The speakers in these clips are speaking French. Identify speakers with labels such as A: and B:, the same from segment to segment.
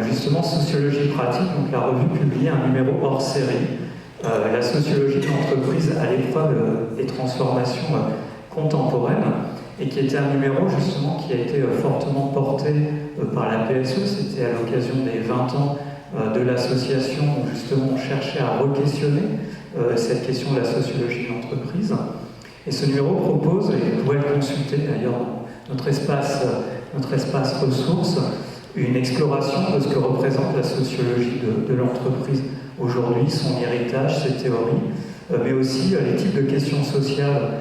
A: justement Sociologie pratique, donc la revue publie un numéro hors série, la sociologie de l'entreprise à l'épreuve des transformations contemporaines, et qui était un numéro justement qui a été fortement porté par la PSE. C'était à l'occasion des 20 ans de l'association où justement on cherchait à re-questionner cette question de la sociologie de l'entreprise. Et ce numéro propose, et vous pourrez le consulter d'ailleurs dans notre espace ressources, une exploration de ce que représente la sociologie de l'entreprise aujourd'hui, son héritage, ses théories, mais aussi les types de questions sociales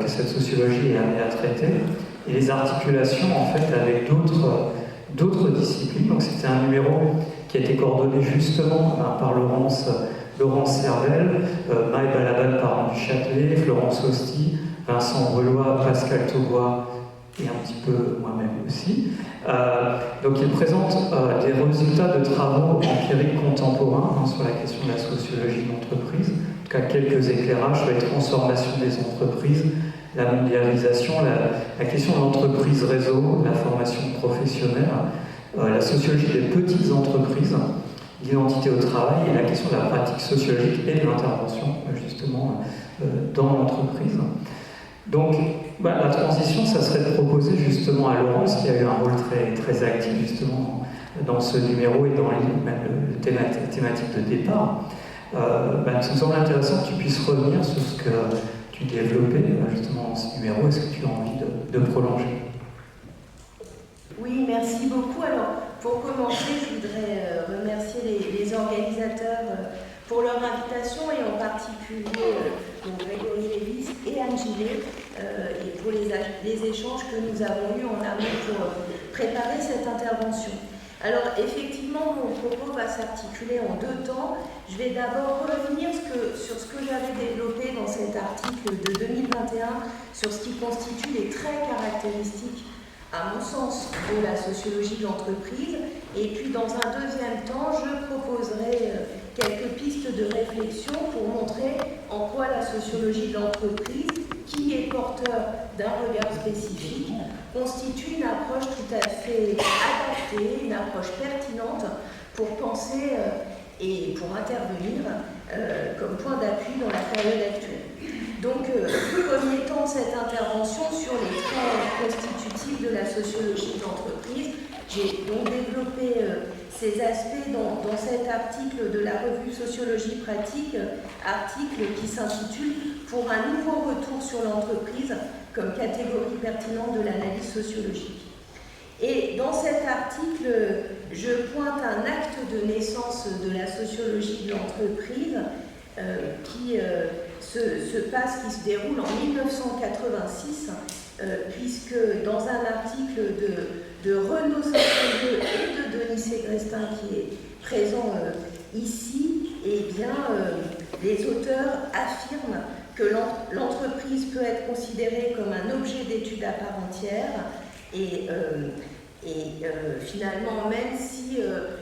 A: que cette sociologie est amenée à traiter, et les articulations en fait avec d'autres disciplines. Donc c'était un numéro qui a été coordonné justement par Laurence Servel, Maë Balaban, Parent du Châtelet, Florence Hosty, Vincent Relois, Pascal Taubois et un petit peu moi-même aussi. Donc il présente des résultats de travaux empiriques contemporains sur la question de la sociologie de l'entreprise, en tout cas quelques éclairages sur les transformations des entreprises, la mondialisation, la question de l'entreprise réseau, la formation professionnelle, la sociologie des petites entreprises, l'identité au travail et la question de la pratique sociologique et de l'intervention justement dans l'entreprise. Donc la transition, ça serait de proposer justement à Laurence, qui a eu un rôle très, très actif justement dans ce numéro et dans même le thématique de départ. Ça me semble intéressant que tu puisses revenir sur ce que tu développais justement dans ce numéro. Est-ce que tu as envie de prolonger?
B: Oui, merci beaucoup. Alors, pour commencer, je voudrais remercier les organisateurs pour leur invitation et en particulier Grégory Lévis et Anne Gillet et pour les échanges que nous avons eus en amont pour préparer cette intervention. Alors effectivement, mon propos va s'articuler en deux temps. Je vais d'abord revenir sur ce que j'avais développé dans cet article de 2021 sur ce qui constitue les traits caractéristiques, à mon sens, de la sociologie de l'entreprise. Et puis dans un deuxième temps, je proposerai quelques pistes de réflexion pour montrer en quoi la sociologie de l'entreprise, qui est porteur d'un regard spécifique, constitue une approche tout à fait adaptée, une approche pertinente pour penser et pour intervenir comme point d'appui dans la période actuelle. Donc, premier temps de cette intervention sur les traits constitutifs de la sociologie de l'entreprise. J'ai donc développé ces aspects dans cet article de la revue Sociologie pratique, article qui s'intitule « Pour un nouveau retour sur l'entreprise comme catégorie pertinente de l'analyse sociologique ». Et dans cet article, je pointe un acte de naissance de la sociologie de l'entreprise qui se déroule en 1986, puisque dans un article de Renaud Saint-Andreu et de Denis Ségrestin qui est présent ici, eh bien, les auteurs affirment que l'entreprise peut être considérée comme un objet d'étude à part entière et finalement, même si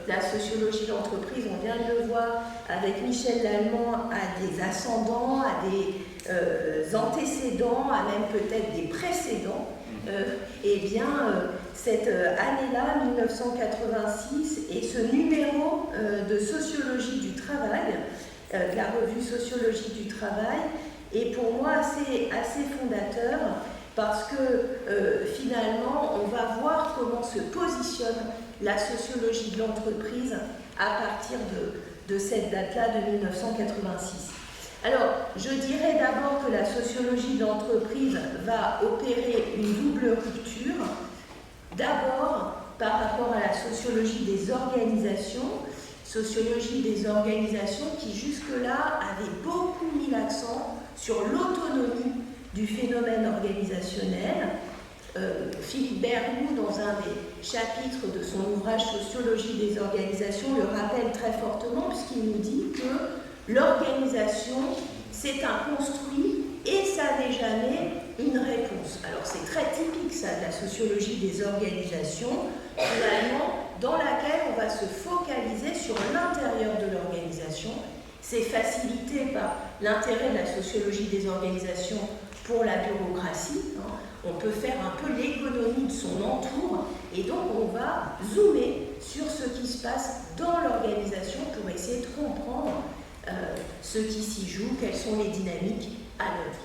B: la sociologie de l'entreprise, on vient de le voir avec Michel Lallemand, a des ascendants, a des antécédents, a même peut-être des précédents, eh bien, cette année-là, 1986, et ce numéro de sociologie du travail, de la revue Sociologie du travail, est pour moi assez fondateur, parce que finalement, on va voir comment se positionne la sociologie de l'entreprise à partir de cette date-là de 1986. Alors, je dirais d'abord que la sociologie de l'entreprise va opérer une double rupture. D'abord, par rapport à la sociologie des organisations qui jusque-là avait beaucoup mis l'accent sur l'autonomie du phénomène organisationnel. Philippe Bernoux, dans un des chapitres de son ouvrage Sociologie des organisations, le rappelle très fortement puisqu'il nous dit que l'organisation, c'est un construit et ça n'est jamais une réponse. Alors c'est très typique ça de la sociologie des organisations, finalement, dans laquelle on va se focaliser sur l'intérieur de l'organisation. C'est facilité par l'intérêt de la sociologie des organisations pour la bureaucratie. On peut faire un peu l'économie de son entour et donc on va zoomer sur ce qui se passe dans l'organisation pour essayer de comprendre ce qui s'y joue, quelles sont les dynamiques à l'œuvre.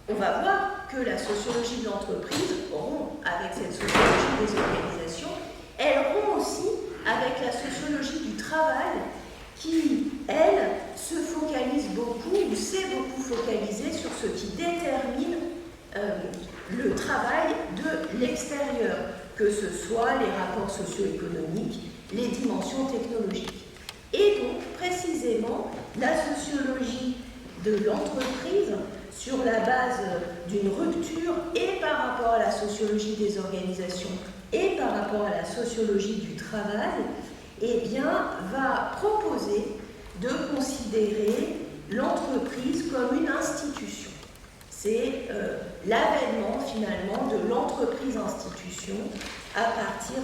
B: On va voir que la sociologie de l'entreprise rompt avec cette sociologie des organisations, elle rompt aussi avec la sociologie du travail qui, elle, se focalise beaucoup ou s'est beaucoup focalisée sur ce qui détermine le travail de l'extérieur, que ce soit les rapports socio-économiques, les dimensions technologiques. Et donc, précisément, la sociologie de l'entreprise, sur la base d'une rupture et par rapport à la sociologie des organisations et par rapport à la sociologie du travail, eh bien, va proposer de considérer l'entreprise comme une institution. C'est l'avènement finalement de l'entreprise-institution à partir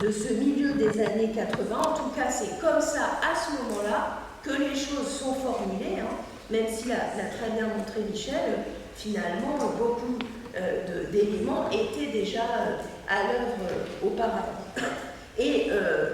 B: de ce milieu des années 80. En tout cas, c'est comme ça, à ce moment-là, que les choses sont formulées, hein, même si l'a très bien montré Michel, finalement, beaucoup d'éléments étaient déjà à l'œuvre auparavant. Et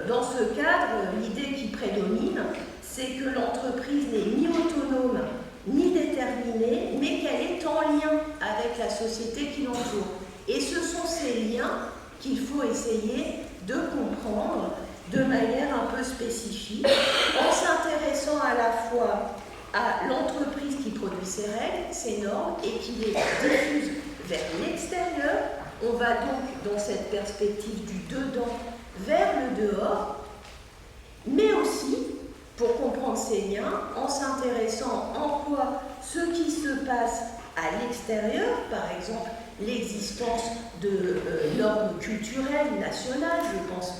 B: dans ce cadre, l'idée qui prédomine, c'est que l'entreprise n'est ni autonome, ni déterminée, mais qu'elle est en lien avec la société qui l'entoure. Et ce sont ces liens qu'il faut essayer de comprendre de manière un peu spécifique, en s'intéressant à la fois à l'entreprise qui produit ses règles, ses normes, et qui les diffuse vers l'extérieur. On va donc, dans cette perspective du dedans, vers le dehors, mais aussi, pour comprendre ces liens, en s'intéressant en quoi ce qui se passe à l'extérieur, par exemple l'existence de normes culturelles nationales, je pense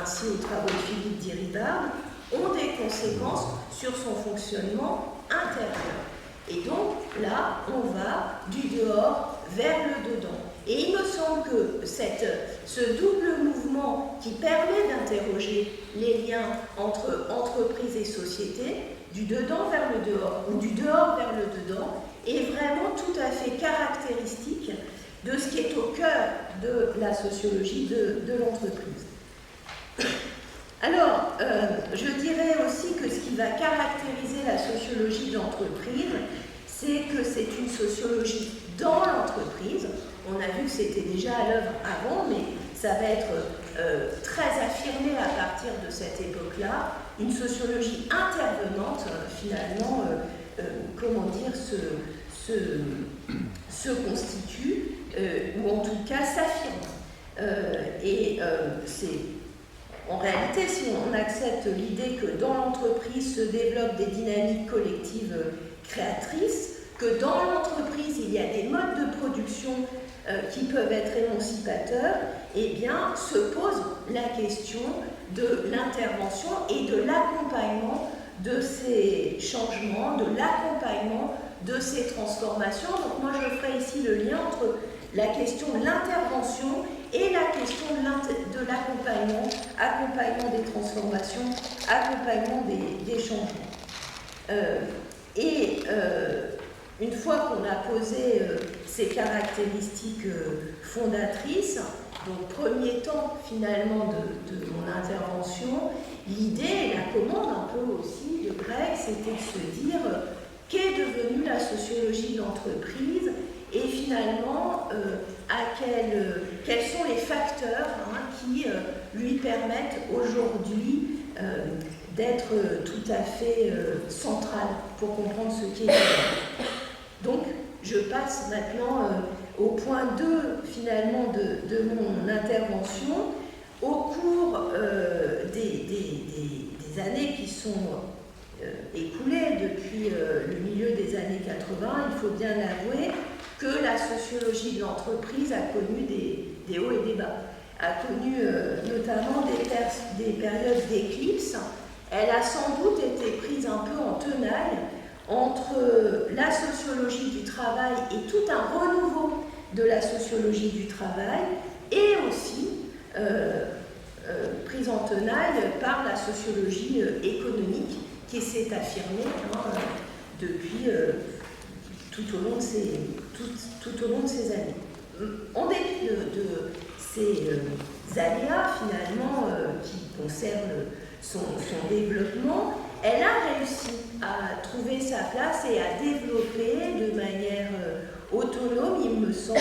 B: ainsi aux travaux de Philippe Diribarde, ont des conséquences sur son fonctionnement intérieur. Et donc là, on va du dehors vers le dedans. Et il me semble que ce double mouvement qui permet d'interroger les liens entre entreprise et société, du dedans vers le dehors ou du dehors vers le dedans, est vraiment tout à fait caractéristique de ce qui est au cœur de la sociologie de l'entreprise. Alors, je dirais aussi que ce qui va caractériser la sociologie de l'entreprise, c'est que c'est une sociologie dans l'entreprise. On a vu que c'était déjà à l'œuvre avant, mais ça va être très affirmé à partir de cette époque-là. Une sociologie intervenante, finalement, comment dire, se constitue, ou en tout cas s'affirme. En réalité, si on accepte l'idée que dans l'entreprise se développent des dynamiques collectives créatrices, que dans l'entreprise, il y a des modes de production qui peuvent être émancipateurs, eh bien, se pose la question de l'intervention et de l'accompagnement de ces changements, de l'accompagnement de ces transformations. Donc moi, je ferai ici le lien entre la question de l'intervention et la question de l'accompagnement, accompagnement des transformations, accompagnement des changements. Une fois qu'on a posé ces caractéristiques fondatrices, donc premier temps finalement de mon intervention, l'idée et la commande un peu aussi de Greg, c'était de se dire qu'est devenue la sociologie de l'entreprise et finalement quels sont les facteurs qui lui permettent aujourd'hui d'être tout à fait central pour comprendre ce qui est. Donc, je passe maintenant au point 2, finalement, de mon intervention. Au cours des années qui sont écoulées depuis le milieu des années 80, il faut bien avouer que la sociologie de l'entreprise a connu des hauts et des bas, a connu notamment des périodes d'éclipse. Elle a sans doute été prise un peu en tenaille entre la sociologie du travail et tout un renouveau de la sociologie du travail, et aussi prise en tenaille par la sociologie économique qui s'est affirmée depuis tout au long de ces années. En dépit de ces aléas finalement qui concernent son développement, elle a réussi à trouver sa place et à développer de manière autonome, il me semble,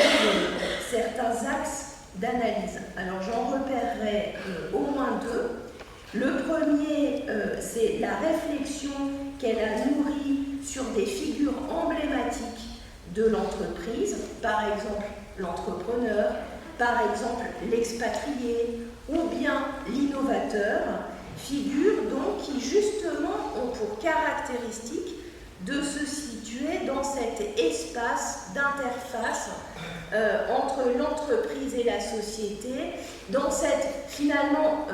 B: certains axes d'analyse. Alors j'en repérerai au moins deux. Le premier, c'est la réflexion qu'elle a nourrie sur des figures emblématiques de l'entreprise, par exemple l'entrepreneur, par exemple l'expatrié ou bien l'innovateur, figures donc qui justement ont pour caractéristique de se situer dans cet espace d'interface entre l'entreprise et la société, dans cet finalement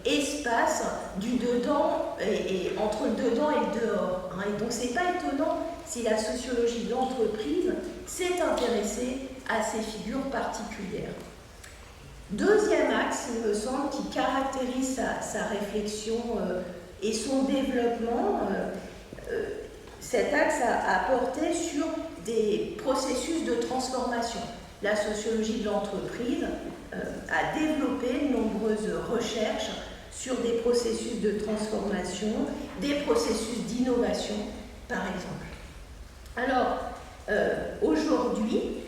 B: espace du dedans et entre le dedans et le dehors. Et donc c'est pas étonnant si la sociologie de l'entreprise s'est intéressée à ces figures particulières. Deuxième axe, il me semble, qui caractérise sa réflexion et son développement, cet axe a porté sur des processus de transformation. La sociologie de l'entreprise a développé de nombreuses recherches sur des processus de transformation, des processus d'innovation, par exemple. Alors, aujourd'hui,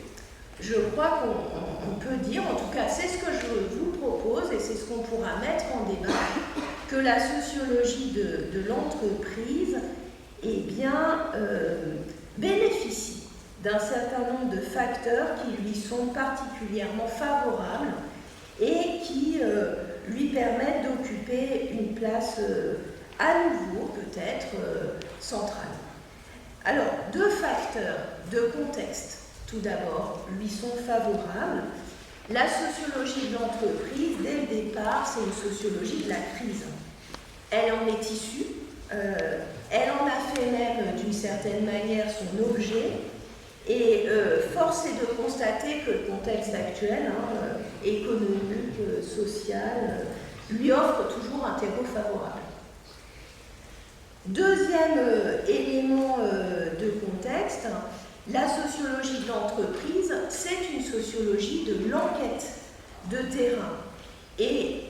B: je crois qu'on peut dire, en tout cas c'est ce que je vous propose et c'est ce qu'on pourra mettre en débat, que la sociologie de l'entreprise bénéficie d'un certain nombre de facteurs qui lui sont particulièrement favorables et qui lui permettent d'occuper une place à nouveau peut-être centrale. Alors, deux facteurs de contexte, tout d'abord, lui sont favorables. La sociologie de l'entreprise, dès le départ, c'est une sociologie de la crise. Elle en est issue, elle en a fait même d'une certaine manière son objet, et force est de constater que le contexte actuel, économique, social, lui offre toujours un terreau favorable. Deuxième élément de contexte, la sociologie de l'entreprise, c'est une sociologie de l'enquête de terrain. Et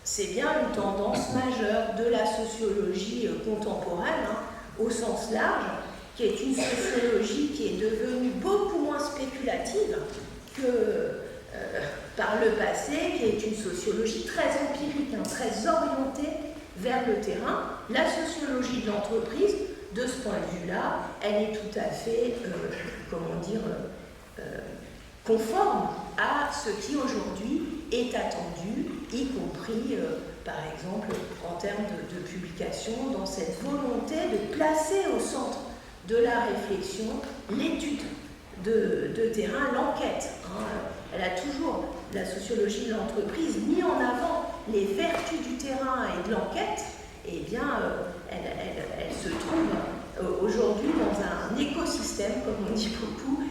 B: c'est bien une tendance majeure de la sociologie contemporaine, au sens large, qui est une sociologie qui est devenue beaucoup moins spéculative que par le passé, qui est une sociologie très empirique, très orientée vers le terrain. La sociologie de l'entreprise, de ce point de vue-là, elle est tout à fait, conforme à ce qui aujourd'hui est attendu, y compris, par exemple, en termes de publication, dans cette volonté de placer au centre de la réflexion l'étude de terrain, l'enquête. Elle a toujours, la sociologie de l'entreprise, mis en avant les vertus du terrain et de l'enquête. Eh bien, elle se trouve aujourd'hui dans un écosystème, comme on dit beaucoup,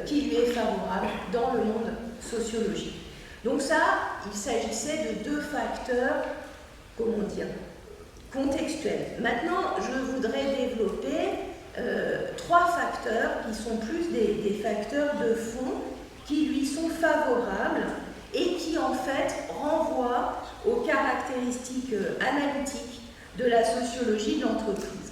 B: qui lui est favorable dans le monde sociologique. Donc ça, il s'agissait de deux facteurs, contextuels. Maintenant, je voudrais développer trois facteurs qui sont plus des facteurs de fond qui lui sont favorables et qui en fait renvoient aux caractéristiques analytiques de la sociologie de l'entreprise.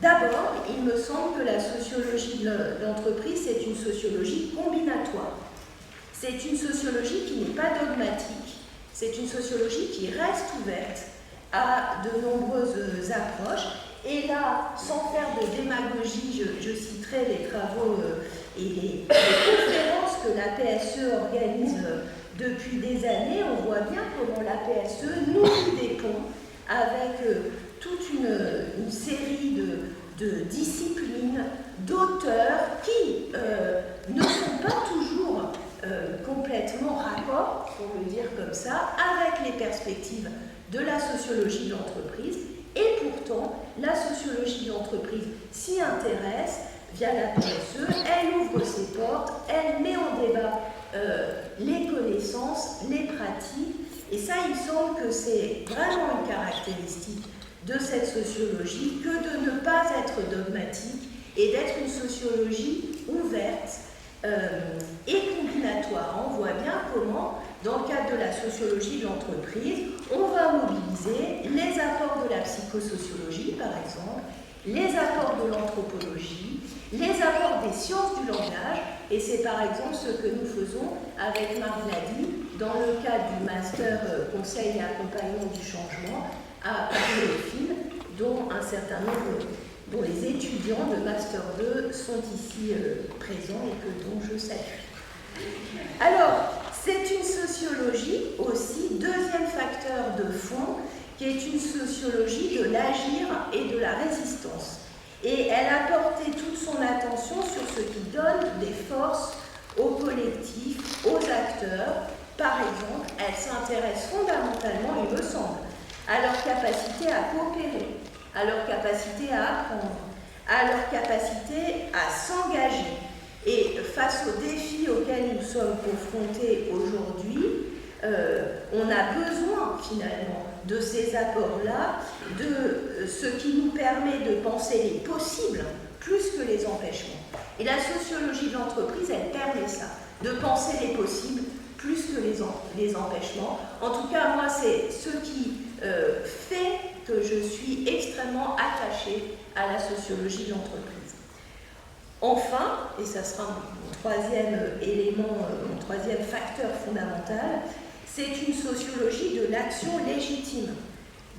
B: D'abord, il me semble que la sociologie de l'entreprise, c'est une sociologie combinatoire. C'est une sociologie qui n'est pas dogmatique, c'est une sociologie qui reste ouverte à de nombreuses approches. Et là, sans faire de démagogie, je citerai les travaux et les conférences que la PSE organise depuis des années. On voit bien comment la PSE nourrit des ponts avec toute une série de disciplines, d'auteurs qui ne sont pas toujours complètement raccord, pour le dire comme ça, avec les perspectives de la sociologie de l'entreprise. Et pourtant, la sociologie de l'entreprise s'y intéresse via la PSE, elle ouvre ses portes, elle met en débat les connaissances, les pratiques, et ça, il semble que c'est vraiment une caractéristique de cette sociologie que de ne pas être dogmatique et d'être une sociologie ouverte et combinatoire. On voit bien comment, dans le cadre de la sociologie de l'entreprise, on va mobiliser les apports de la psychosociologie, par exemple, les apports de l'anthropologie, les apports des sciences du langage, et c'est par exemple ce que nous faisons avec Marc Vlady dans le cadre du master conseil et accompagnement du changement à Paris-Dauphine, dont un certain nombre, dont les étudiants de master 2 sont ici présents et que dont je salue. Alors, c'est une sociologie aussi, deuxième facteur de fond, qui est une sociologie de l'agir et de la résistance. Et elle a porté toute son attention sur ce qui donne des forces aux collectifs, aux acteurs. Par exemple, elle s'intéresse fondamentalement, il me semble, à leur capacité à coopérer, à leur capacité à apprendre, à leur capacité à s'engager. Et face aux défis auxquels nous sommes confrontés aujourd'hui, on a besoin finalement de ces apports-là, de ce qui nous permet de penser les possibles plus que les empêchements. Et la sociologie de l'entreprise, elle permet ça, de penser les possibles plus que les empêchements. En tout cas, moi, c'est ce qui fait que je suis extrêmement attachée à la sociologie de l'entreprise. Enfin, et ça sera mon troisième élément, mon troisième facteur fondamental, c'est une sociologie de l'action légitime.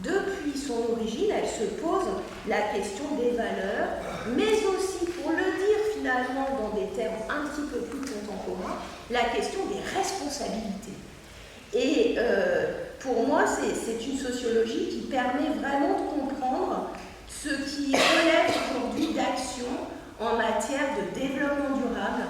B: Depuis son origine, elle se pose la question des valeurs, mais aussi, pour le dire finalement dans des termes un petit peu plus contemporains, la question des responsabilités. Et pour moi, c'est une sociologie qui permet vraiment de comprendre ce qui relève aujourd'hui d'action en matière de développement durable,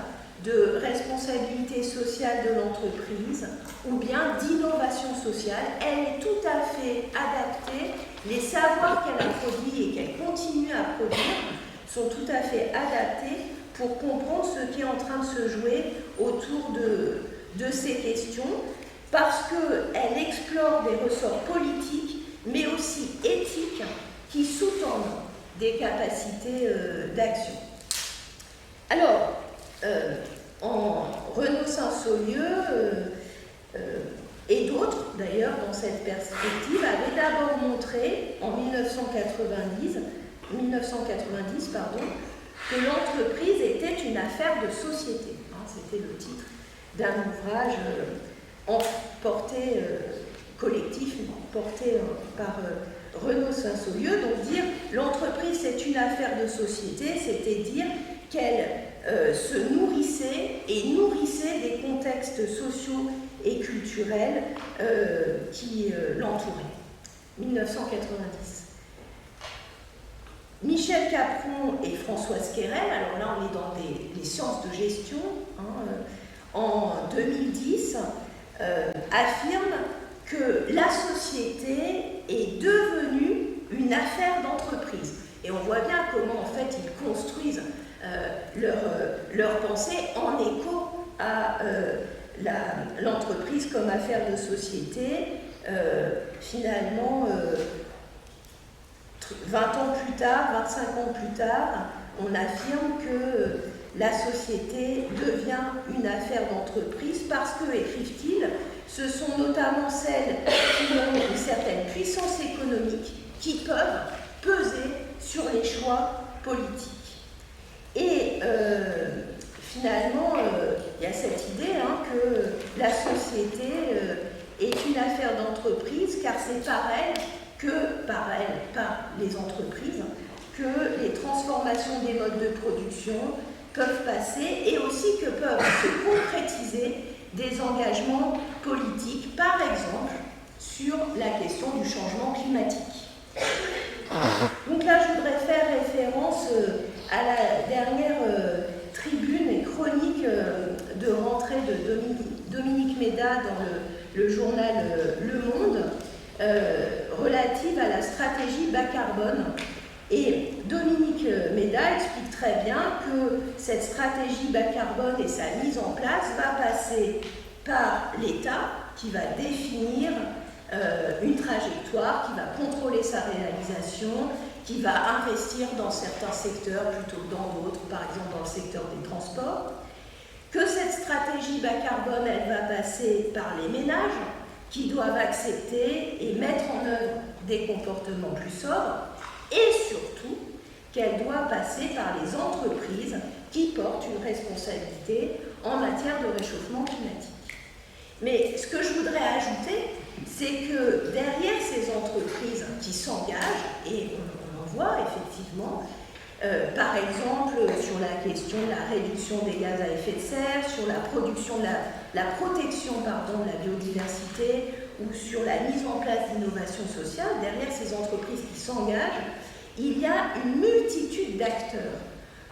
B: de responsabilité sociale de l'entreprise ou bien d'innovation sociale. Elle est tout à fait adaptée. Les savoirs qu'elle a produits et qu'elle continue à produire sont tout à fait adaptés pour comprendre ce qui est en train de se jouer autour de ces questions, parce qu'elle explore des ressorts politiques, mais aussi éthiques, qui sous-tendent des capacités d'action. Alors, Renaud Saint-Saulieu et d'autres, d'ailleurs, dans cette perspective, avaient d'abord montré, en 1990, que l'entreprise était une affaire de société. C'était le titre d'un ouvrage collectivement porté par Renaud Saint-Saulieu. Donc dire l'entreprise c'est une affaire de société, c'était dire qu'elle se nourrissait et nourrissait des contextes sociaux et culturels qui l'entouraient. 1990. Michel Capron et Françoise Quérel, alors là on est dans les sciences de gestion, en 2010, affirment que la société est devenue une affaire d'entreprise. Et on voit bien comment en fait ils construisent leur pensée en écho à l'entreprise comme affaire de société. Finalement, 20 ans plus tard, 25 ans plus tard, on affirme que la société devient une affaire d'entreprise parce que, écrivent-ils, ce sont notamment celles qui ont une certaine puissance économique qui peuvent peser sur les choix politiques. Et finalement, il y a cette idée que la société est une affaire d'entreprise, car c'est par les entreprises, que les transformations des modes de production peuvent passer et aussi que peuvent se concrétiser des engagements politiques, par exemple sur la question du changement climatique. Donc là, je voudrais faire référence à la dernière tribune et chronique de rentrée de Dominique Méda dans le journal Le Monde, relative à la stratégie bas carbone. Et Dominique Méda explique très bien que cette stratégie bas carbone et sa mise en place va passer par l'État qui va définir une trajectoire, qui va contrôler sa réalisation, qui va investir dans certains secteurs plutôt que dans d'autres, par exemple dans le secteur des transports. que cette stratégie bas carbone, elle va passer par les ménages qui doivent accepter et mettre en œuvre des comportements plus sobres, et surtout qu'elle doit passer par les entreprises qui portent une responsabilité en matière de réchauffement climatique. Mais ce que je voudrais ajouter, c'est que derrière ces entreprises qui s'engagent, et on en voit effectivement, par exemple sur la question de la réduction des gaz à effet de serre, sur la protection de la biodiversité ou sur la mise en place d'innovations sociales, derrière ces entreprises qui s'engagent, il y a une multitude d'acteurs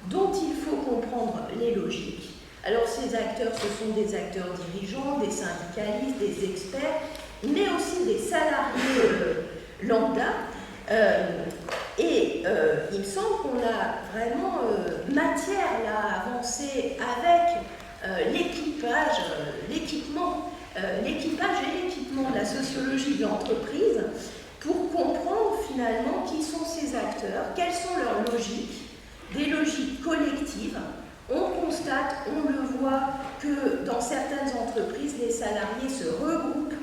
B: dont il faut comprendre les logiques. Alors ces acteurs, ce sont des acteurs dirigeants, des syndicalistes, des experts, mais aussi des salariés lambda. Il me semble qu'on a vraiment matière à avancer avec l'équipage et l'équipement de la sociologie de l'entreprise pour comprendre finalement qui sont ces acteurs, quelles sont leurs logiques, des logiques collectives. On constate, on le voit, que dans certaines entreprises, les salariés se regroupent,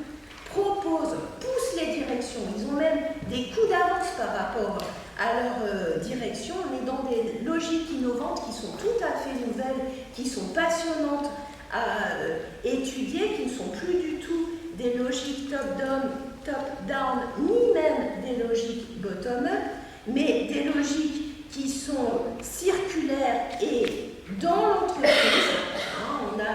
B: proposent, poussent les directions. Ils ont même des coups d'avance par rapport à leur direction, mais dans des logiques innovantes qui sont tout à fait nouvelles, qui sont passionnantes à étudier, qui ne sont plus du tout des logiques top-down, ni même des logiques bottom-up, mais des logiques qui sont circulaires et dans l'entreprise, on a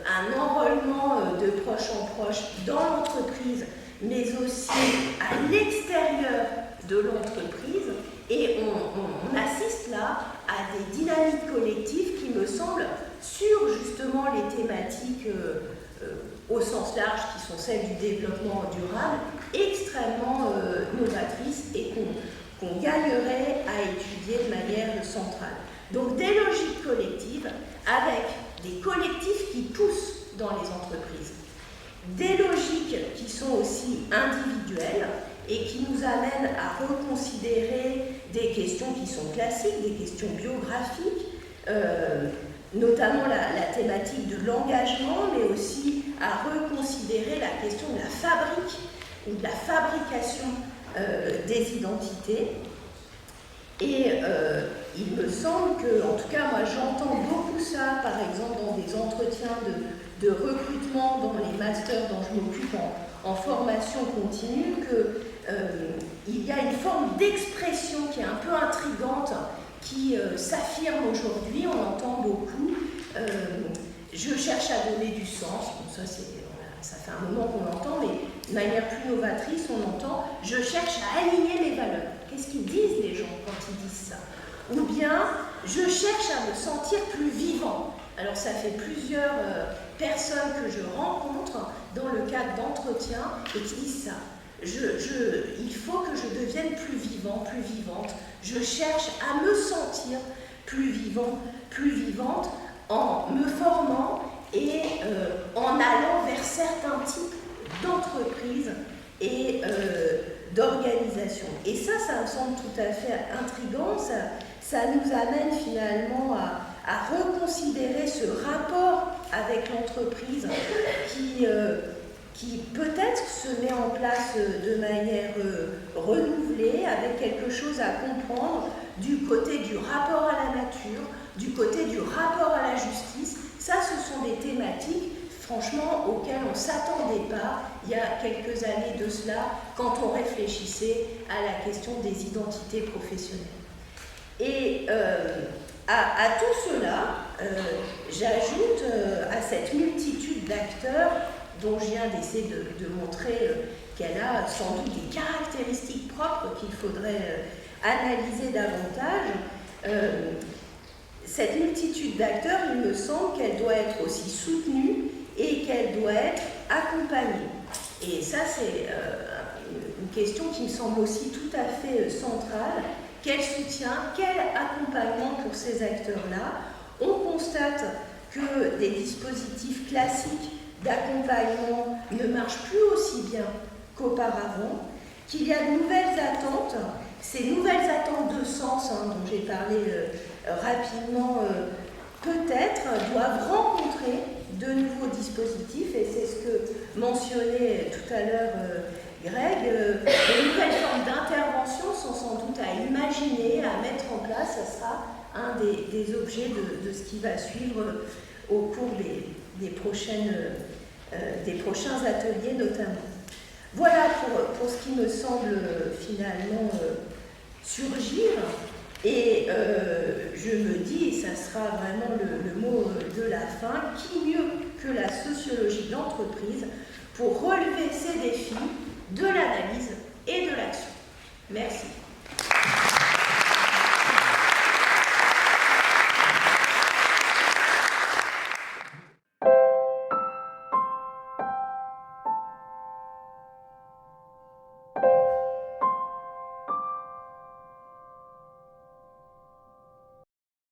B: un enrôlement de proche en proche dans l'entreprise, mais aussi à l'extérieur de l'entreprise, et on assiste là à des dynamiques collectives qui me semblent, sur justement les thématiques au sens large, qui sont celles du développement durable, extrêmement novatrices et qu'on gagnerait à étudier de manière centrale. Donc des logiques collectives avec des collectifs qui poussent dans les entreprises, des logiques qui sont aussi individuelles et qui nous amènent à reconsidérer des questions qui sont classiques, des questions biographiques, notamment la thématique de l'engagement, mais aussi à reconsidérer la question de la fabrique ou de la fabrication des identités. Et il me semble que, en tout cas, moi j'entends beaucoup ça, par exemple, dans des entretiens de recrutement, dans les masters dont je m'occupe en formation continue, qu'il y a une forme d'expression qui est un peu intrigante, qui s'affirme aujourd'hui, on entend beaucoup. Je cherche à donner du sens, bon, ça fait un moment qu'on l'entend, mais de manière plus novatrice, on entend « je cherche à aligner mes valeurs ». Qu'est-ce qu'ils disent les gens quand ils disent ça? Ou bien « je cherche à me sentir plus vivant ». Alors ça fait plusieurs personnes que je rencontre dans le cadre d'entretiens et qui disent ça. Il faut que je devienne plus vivant, plus vivante. Je cherche à me sentir plus vivant, plus vivante en me formant et en allant vers certains types d'entreprises et d'organisations. Et ça me semble tout à fait intriguant. Ça nous amène finalement à reconsidérer ce rapport avec l'entreprise qui peut-être se met en place de manière renouvelée, avec quelque chose à comprendre du côté du rapport à la nature, du côté du rapport à la justice. Ça, ce sont des thématiques, franchement, auxquelles on ne s'attendait pas il y a quelques années de cela, quand on réfléchissait à la question des identités professionnelles. Et à tout cela, j'ajoute à cette multitude d'acteurs dont je viens d'essayer de montrer qu'elle a sans doute des caractéristiques propres qu'il faudrait analyser davantage. Cette multitude d'acteurs, il me semble qu'elle doit être aussi soutenue et qu'elle doit être accompagnée. Et ça, c'est une question qui me semble aussi tout à fait centrale. Quel soutien, quel accompagnement pour ces acteurs-là? On constate que des dispositifs classiques d'accompagnement ne marchent plus aussi bien qu'auparavant, qu'il y a de nouvelles attentes, ces nouvelles attentes de sens dont j'ai parlé rapidement peut-être doivent rencontrer de nouveaux dispositifs, et c'est ce que mentionnait tout à l'heure Greg. De nouvelles formes d'intervention sont sans doute à imaginer, à mettre en place. Ce sera un des objets de ce qui va suivre au cours des prochains ateliers notamment. Voilà pour ce qui me semble finalement surgir. Et je me dis, et ça sera vraiment le mot de la fin, qui mieux que la sociologie d'entreprise pour relever ces défis de l'analyse et de l'action. Merci.